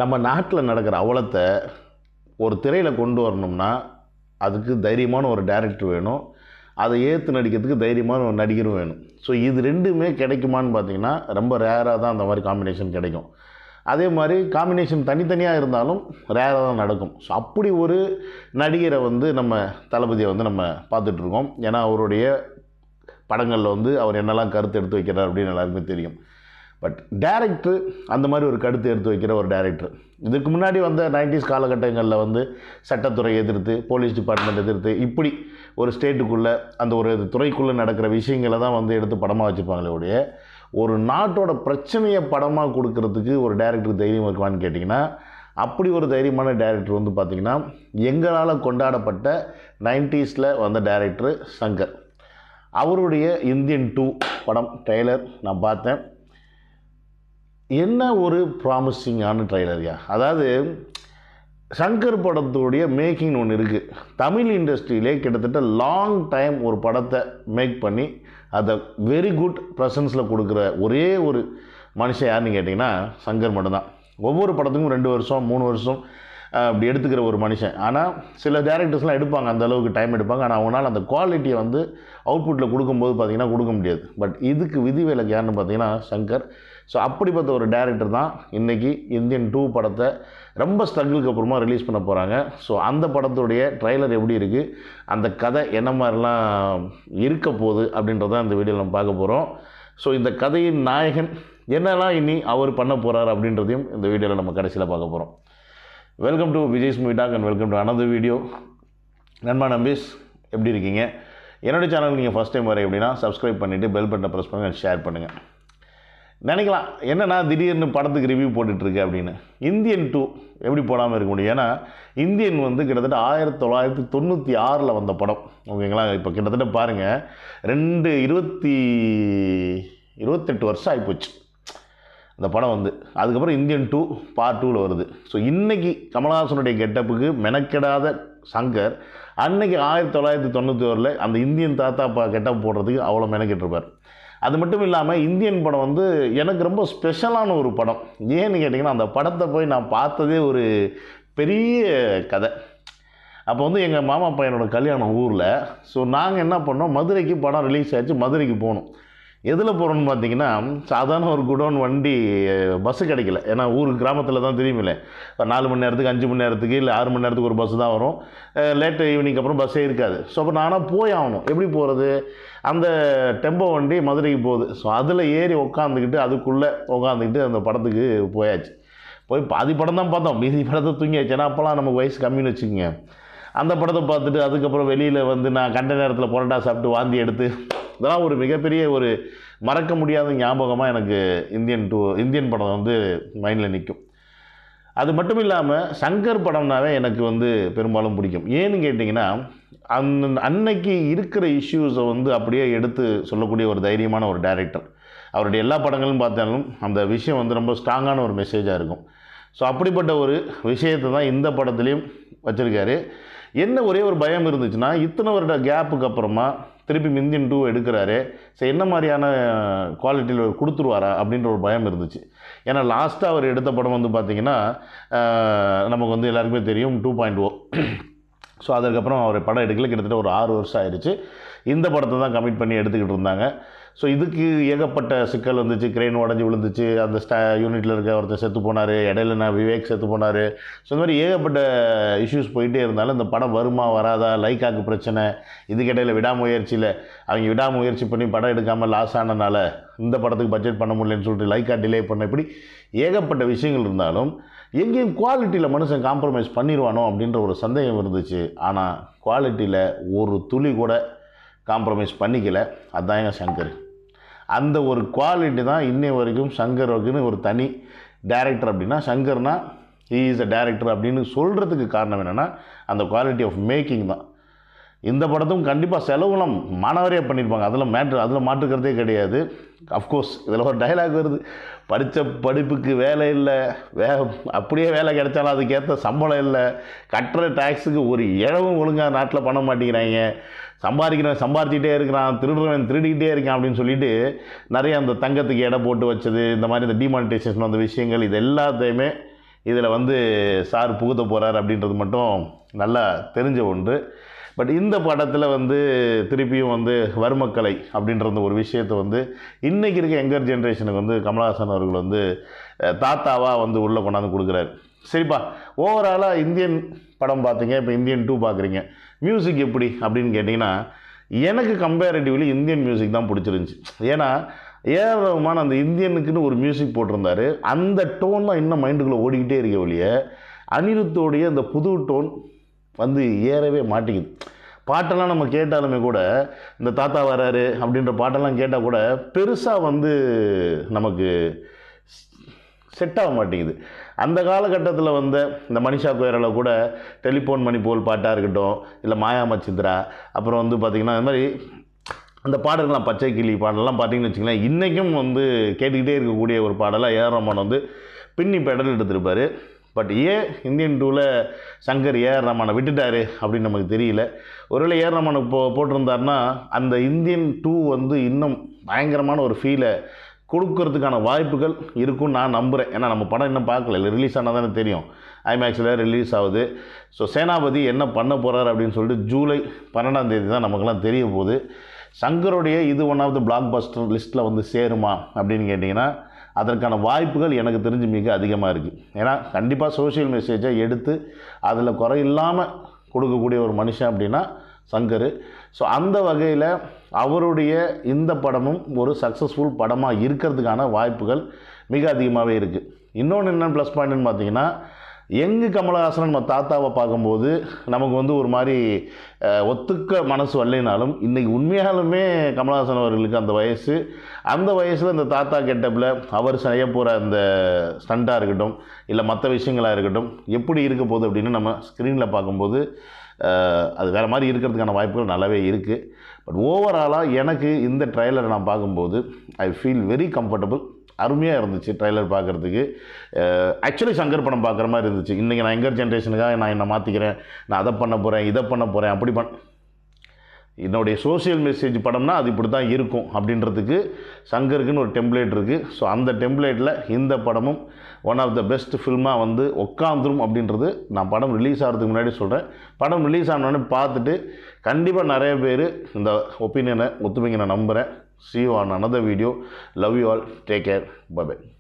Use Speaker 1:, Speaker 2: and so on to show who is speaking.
Speaker 1: நம்ம நாட்டில் நடக்கிற அவலத்தை ஒரு திரையில் கொண்டு வரணும்னா அதுக்கு தைரியமான ஒரு டைரக்டர் வேணும், அதை ஏற்று நடிக்கிறதுக்கு தைரியமான ஒரு நடிகரும் வேணும். ஸோ இது ரெண்டுமே கிடைக்குமான்னு பார்த்தீங்கன்னா ரொம்ப ரேராக தான் அந்த மாதிரி காம்பினேஷன் கிடைக்கும். அதே மாதிரி காம்பினேஷன் தனித்தனியாக இருந்தாலும் ரேராக தான் நடக்கும். ஸோ அப்படி ஒரு நடிகரை நம்ம தளபதியை நம்ம பார்த்துட்ருக்கோம். ஏன்னா அவருடைய படங்களில் அவர் என்னெல்லாம் கருத்து எடுத்து வைக்கிறார் அப்படின்னு எல்லாருக்குமே தெரியும். பட் டைரக்டர் அந்த மாதிரி ஒரு கருத்து எடுத்து வைக்கிற ஒரு டைரக்டர். இதுக்கு முன்னாடி 90s காலகட்டங்களில் சட்டத்துறை எதிர்த்து, போலீஸ் டிபார்ட்மெண்ட் எதிர்த்து, இப்படி ஒரு ஸ்டேட்டுக்குள்ளே அந்த ஒரு துறைக்குள்ளே நடக்கிற விஷயங்களை தான் எடுத்து படமாக வச்சுருப்பாங்களே ஒழிய, ஒரு நாட்டோட பிரச்சனையை படமாக கொடுக்கறதுக்கு ஒரு டைரக்டர் தைரியம் இருக்குவான்னு கேட்டிங்கன்னா, அப்படி ஒரு தைரியமான டைரக்டர் பார்த்திங்கன்னா எங்களால் கொண்டாடப்பட்ட 90ஸ்ல வந்த டைரக்டர் சங்கர். அவருடைய இந்தியன் 2 படம் ட்ரெய்லர் நான் பார்த்தேன். என்ன ஒரு ப்ராமிசிங்கான ட்ரெய்லர்யா. அதாவது சங்கர் படத்துடைய மேக்கிங்னு ஒன்று இருக்குது. தமிழ் இண்டஸ்ட்ரியிலே கிட்டத்தட்ட லாங் டைம் ஒரு படத்தை மேக் பண்ணி அதை வெரி குட் ப்ரெசன்ஸில் கொடுக்குற ஒரே ஒரு மனுஷன் யாருன்னு கேட்டிங்கன்னா சங்கர் மட்டும்தான். ஒவ்வொரு படத்துக்கும் 2 வருஷம் 3 வருஷம் அப்படி எடுத்துக்கிற ஒரு மனுஷன். ஆனால் சில டேரக்டர்ஸ்லாம் எடுப்பாங்க, அந்த அளவுக்கு டைம் எடுப்பாங்க. ஆனால் அவங்களால அந்த குவாலிட்டியை அவுட்புட்டில் கொடுக்கும்போது பார்த்திங்கன்னா கொடுக்க முடியாது. பட் இதுக்கு விதிவிலக்கு யாருன்னு பார்த்தீங்கன்னா சங்கர். ஸோ அப்படிப்பட்ட ஒரு டேரக்டர் தான் இன்றைக்கி இந்தியன் 2 படத்தை ரொம்ப ஸ்ட்ரகிளுக்கு அப்புறமா ரிலீஸ் பண்ண போகிறாங்க. ஸோ அந்த படத்துடைய ட்ரைலர் எப்படி இருக்குது, அந்த கதை என்ன மாதிரிலாம் இருக்க போகுது அப்படின்றத இந்த வீடியோவில் நம்ம பார்க்க போகிறோம். ஸோ இந்த கதையின் நாயகன் என்னெல்லாம் இனி அவர் பண்ண போகிறார் அப்படின்றதையும் இந்த வீடியோவில் நம்ம கடைசியில் பார்க்க போகிறோம். Welcome to Vijay's movie talk and welcome to another video. நண்பா நம்பீஸ், எப்படி இருக்கீங்க? என்னோடய சேனலுக்கு நீங்கள் ஃபஸ்ட் டைம் வர எப்படின்னா சப்ஸ்கிரைப் பண்ணிவிட்டு பெல் பட்டனை ப்ரெஸ் பண்ணுங்கள், ஷேர் பண்ணுங்கள். நினைக்கலாம் என்னென்னா திடீர்னு படத்துக்கு ரிவ்யூ போட்டுட்ருக்கு அப்படின்னு. இந்தியன் 2 எப்படி போடாமல் இருக்க முடியும்? ஏன்னா இந்தியன் கிட்டத்தட்ட 1996 வந்த படம், ஓகேங்களா? இப்போ கிட்டத்தட்ட பாருங்கள் 28 வருஷம் ஆகிப்போச்சு அந்த படம் அதுக்கப்புறம் இந்தியன் 2 பார்ட் 2 வருது. ஸோ இன்றைக்கி கமல்ஹாசனுடைய கெட்டப்புக்கு மெனக்கெடாத சங்கர் அன்னைக்கு 1991 அந்த இந்தியன் தாத்தா கெட்டப் போடுறதுக்கு அவ்வளோ மெனக்கெட்டிருப்பார். அது மட்டும் இல்லாமல் இந்தியன் படம் எனக்கு ரொம்ப ஸ்பெஷலான ஒரு படம். ஏன்னு கேட்டிங்கன்னா அந்த படத்தை போய் நான் பார்த்ததே ஒரு பெரிய கதை. அப்போ எங்கள் மாமா பையனோட கல்யாணம் ஊரில். ஸோ நாங்கள் என்ன பண்ணோம், மதுரைக்கு படம் ரிலீஸ் ஆச்சு, மதுரைக்கு போகணும். எதில் போகிறோன்னு பார்த்தீங்கன்னா சாதாரண ஒரு குடோன் வண்டி, பஸ்ஸு கிடைக்கல. ஏன்னா ஊருக்கு கிராமத்தில் தான் தெரியுமில்ல, 4 மணி நேரத்துக்கு 5 மணி நேரத்துக்கு இல்லை 6 மணி நேரத்துக்கு ஒரு பஸ்ஸு தான் வரும். லேட்டு ஈவினிங் அப்புறம் பஸ்ஸே இருக்காது. ஸோ அப்போ நானாக போய் ஆகணும். எப்படி போகிறது? அந்த டெம்போ வண்டி மதுரைக்கு போகுது. ஸோ அதில் ஏறி உட்காந்துக்கிட்டு அதுக்குள்ளே உட்காந்துக்கிட்டு அந்த படத்துக்கு போயாச்சு. போய் பாதி படம் தான் பார்த்தோம், மீதி படத்தை தூங்கியாச்சு. ஏன்னா அப்போல்லாம் நமக்கு வயசு கம்மின்னு வச்சுக்கோங்க. அந்த படத்தை பார்த்துட்டு அதுக்கப்புறம் வெளியில் நான் கண்ட நேரத்தில் பரோட்டா சாப்பிட்டு வாந்தி எடுத்து, இதெல்லாம் ஒரு மிகப்பெரிய ஒரு மறக்க முடியாத ஞாபகமாக எனக்கு இந்தியன் படம் மைண்டில் நிற்கும். அது மட்டும் இல்லாமல் சங்கர் படம்னாவே எனக்கு பெரும்பாலும் பிடிக்கும். ஏன்னு கேட்டிங்கன்னா அன்னைக்கு இருக்கிற இஷ்யூஸை அப்படியே எடுத்து சொல்லக்கூடிய ஒரு தைரியமான ஒரு டைரக்டர். அவருடைய எல்லா படங்களும் பார்த்தாலும் அந்த விஷயம் ரொம்ப ஸ்ட்ராங்கான ஒரு மெசேஜாக இருக்கும். ஸோ அப்படிப்பட்ட ஒரு விஷயத்தை தான் இந்த படத்துலேயும் வச்சுருக்காரு. என்ன ஒரே ஒரு பயம் இருந்துச்சுன்னா, இத்தனை வருட கேப்புக்கு அப்புறமா திருப்பி இந்தியன் 2 எடுக்கிறாரு, ஸோ என்ன மாதிரியான குவாலிட்டியில் கொடுத்துருவாரா அப்படின்ற ஒரு பயம் இருந்துச்சு. ஏன்னா லாஸ்ட்டாக அவர் எடுத்த படம் பார்த்திங்கன்னா நமக்கு எல்லாருக்குமே தெரியும் 2.0. ஸோ அதுக்கப்புறம் அவர் படம் எடுக்கல, கிட்டத்தட்ட ஒரு 6 வருஷம் ஆயிடுச்சு. இந்த படத்தை தான் கமிட் பண்ணி எடுத்துக்கிட்டு இருந்தாங்க. ஸோ இதுக்கு ஏகப்பட்ட சிக்கல் வந்துச்சு. கிரெயின் உடஞ்சி விழுந்துச்சு, அந்த யூனிட்டில் இருக்க ஒருத்தர் செத்து போனார், இடையில விவேக் செத்து போனார். ஸோ இந்த மாதிரி ஏகப்பட்ட இஷ்யூஸ் போயிட்டே இருந்தாலும் இந்த படம் வருமா வராதா, லைக்காக்கு பிரச்சனை, இதுக்கிடையில் அவங்க விடாமுயற்சி பண்ணி படம் எடுக்காமல் லாஸ் ஆனனால இந்த படத்துக்கு பட்ஜெட் பண்ண முடியலன்னு சொல்லிட்டு லைக்கா டிலே பண்ண, இப்படி ஏகப்பட்ட விஷயங்கள் இருந்தாலும் எங்கேயும் குவாலிட்டியில் மனுஷன் காம்ப்ரமைஸ் பண்ணிடுவானோ அப்படின்ற ஒரு சந்தேகம் இருந்துச்சு. ஆனால் குவாலிட்டியில் ஒரு துளி கூட காம்ப்ரமைஸ் பண்ணிக்கல. அதுதான் எங்கள் சங்கர். அந்த ஒரு குவாலிட்டி தான் இன்னை வரைக்கும் சங்கருக்குன்னு ஒரு தனி டைரக்டர். அப்படின்னா சங்கர்னா ஹீ இஸ் அ டைரக்டர் அப்படின்னு சொல்கிறதுக்கு காரணம் என்னென்னா அந்த குவாலிட்டி ஆஃப் மேக்கிங் தான். இந்த படத்தும் கண்டிப்பாக செலவுலாம் மாணவரே பண்ணியிருப்பாங்க, அதில் மாற்றுக்கிறதே கிடையாது. அஃப்கோர்ஸ் இதில் ஒரு டைலாக் வருது, படித்த படிப்புக்கு வேலை இல்லை, அப்படியே வேலை கிடைச்சாலும் அதுக்கேற்ற சம்பளம் இல்லை, கட்டுற டேக்ஸுக்கு ஒரு இழவும் ஒழுங்காக நாட்டில் பண்ண மாட்டேங்கிறாங்க, சம்பாரிச்சிக்கிட்டே இருக்கிறான், திருடிக்கிட்டே இருக்கான் அப்படின்னு சொல்லிட்டு நிறைய அந்த தங்கத்துக்கு எடை போட்டு வச்சது, இந்த மாதிரி இந்த டிமானிட்டைசேஷன் அந்த விஷயங்கள், இது எல்லாத்தையுமே இதில் வந்து சார் புகுத்த போகிறார் அப்படின்றது மட்டும் நல்லா தெரிஞ்ச ஒன்று. பட் இந்த படத்தில் வந்து திருப்பியும் வந்து வர்மக்கலை அப்படின்ற ஒரு விஷயத்தை வந்து இன்றைக்கி இருக்க யங்கர் ஜென்ரேஷனுக்கு வந்து கமலஹாசன் அவர்கள் வந்து தாத்தாவாக வந்து உள்ளே கொண்டாந்து கொடுக்குறாரு. சரிப்பா, ஓவராலாக இந்தியன் படம் பார்த்தீங்க, இப்போ இந்தியன் 2 பார்க்குறீங்க, மியூசிக் எப்படி அப்படின்னு கேட்டிங்கன்னா எனக்கு கம்பேரிட்டிவ்லி இந்தியன் மியூசிக் தான் பிடிச்சிருந்துச்சி. ஏன்னா ஏஆர் ரஹ்மான் அந்த இந்தியனுக்குன்னு ஒரு மியூசிக் போட்டிருந்தார். அந்த டோன் தான் இன்னும் மைண்டுக்குள்ளே ஓடிக்கிட்டே இருக்க ஒழிய அனிருத்தோடைய அந்த புது டோன் வந்து ஏறவே மாட்டேங்குது. பாட்டெல்லாம் நம்ம கேட்டாலுமே கூட இந்த தாத்தா வராரு அப்படின்ற பாட்டெல்லாம் கேட்டால் கூட பெருசாக வந்து நமக்கு செட் ஆக மாட்டேங்குது. அந்த காலகட்டத்தில் வந்த இந்த மனிஷா கொய்ராலா கூட டெலிஃபோன் மணி போல் பாட்டாக இருக்கட்டும், இல்லை மாயா மச்சிந்திரா, அப்புறம் வந்து பார்த்திங்கன்னா அது மாதிரி அந்த பாடல்கள்லாம் பச்சை கிளி பாடலாம் பார்த்திங்கன்னு வச்சுங்களேன், இன்றைக்கும் வந்து கேட்டுக்கிட்டே இருக்கக்கூடிய ஒரு பாடலாக ஏஆர் ரஹ்மான் வந்து பின்னி பெடல் எடுத்திருப்பார். பட் ஏன் இந்தியன் 2ல் சங்கர் ஏஆர் ரஹ்மானை விட்டுட்டார் அப்படின்னு நமக்கு தெரியல. ஒருவேளை ஏஆர் ரஹ்மானை போட்டிருந்தாருன்னா அந்த இந்தியன் 2 வந்து இன்னும் பயங்கரமான ஒரு ஃபீலை கொடுக்கறதுக்கான வாய்ப்புகள் இருக்குன்னு நான் நம்புகிறேன். ஏன்னா நம்ம படம் இன்னும் பார்க்கல, இல்லை ரிலீஸ் ஆனால் தானே தெரியும். ஐமேக்ஸில் ரிலீஸ் ஆகுது. ஸோ சேனாபதி என்ன பண்ண போகிறார் அப்படின்னு சொல்லிட்டு ஜூலை 12 தான் நமக்கெல்லாம் தெரிய போகுது. சங்கருடைய இது one of the blockbuster லிஸ்ட்டில் வந்து சேருமா அப்படின்னு கேட்டிங்கன்னா அதற்கான வாய்ப்புகள் எனக்கு தெரிஞ்சு மிக அதிகமாக இருக்குது. ஏன்னா கண்டிப்பாக சோஷியல் மெசேஜை எடுத்து அதில் குறை இல்லாமல் கொடுக்கக்கூடிய ஒரு மனுஷன் அப்படின்னா சங்கர். ஸோ அந்த வகையில் அவருடைய இந்த படமும் ஒரு சக்ஸஸ்ஃபுல் படமாக இருக்கிறதுக்கான வாய்ப்புகள் மிக அதிகமாகவே இருக்குது. இன்னொன்று என்ன ப்ளஸ் பாயிண்ட்னு பார்த்தீங்கன்னா, எங்கு கமலஹாசன் நம்ம தாத்தாவை பார்க்கும்போது நமக்கு வந்து ஒரு மாதிரி ஒத்துக்க மனசு வரலைனாலும் இன்றைக்கி உண்மையாலுமே கமலஹாசன் அவர்களுக்கு அந்த வயசில் இந்த தாத்தா கெட்டப்பில் அவர் செய்ய போகிற அந்த ஸ்டண்ட்டாக இருக்கட்டும், இல்லை மற்ற விஷயங்களாக இருக்கட்டும், எப்படி இருக்க போகுது அப்படின்னு நம்ம ஸ்க்ரீனில் பார்க்கும்போது அது வேறு மாதிரி இருக்கிறதுக்கான வாய்ப்புகள் நல்லாவே இருக்குது. பட் ஓவராலாக எனக்கு இந்த ட்ரைலரை நான் பார்க்கும்போது ஐ ஃபீல் வெரி கம்ஃபர்டபுள். அருமையாக இருந்துச்சு ட்ரைலர் பார்க்குறதுக்கு. ஆக்சுவலி சங்கர் படம் பார்க்குற மாதிரி இருந்துச்சு. இன்றைக்கி நான் யங்கர் ஜென்ரேஷனுக்காக நான் என்னை மாற்றிக்கிறேன், நான் அதை பண்ண போகிறேன், இதை பண்ண போகிறேன், அப்படி என்னுடைய சோஷியல் மெசேஜ் படம்னா அது இப்படி தான் இருக்கும் அப்படின்றதுக்கு சங்கருக்குன்னு ஒரு டெம்ப்ளேட் இருக்குது. ஸோ அந்த டெம்ப்ளேட்டில் இந்த படமும் ஒன் ஆஃப் த பெஸ்ட் ஃபில்மாக வந்து உட்காந்துரும் அப்படின்றது நான் படம் ரிலீஸ் ஆகிறதுக்கு முன்னாடி சொல்கிறேன். படம் ரிலீஸ் ஆனோடனே பார்த்துட்டு கண்டிப்பாக நிறைய பேர் இந்த ஒப்பீனியனை ஒத்துமைங்க நான் நம்புகிறேன். See you on another video. Love you all. Take care. Bye bye.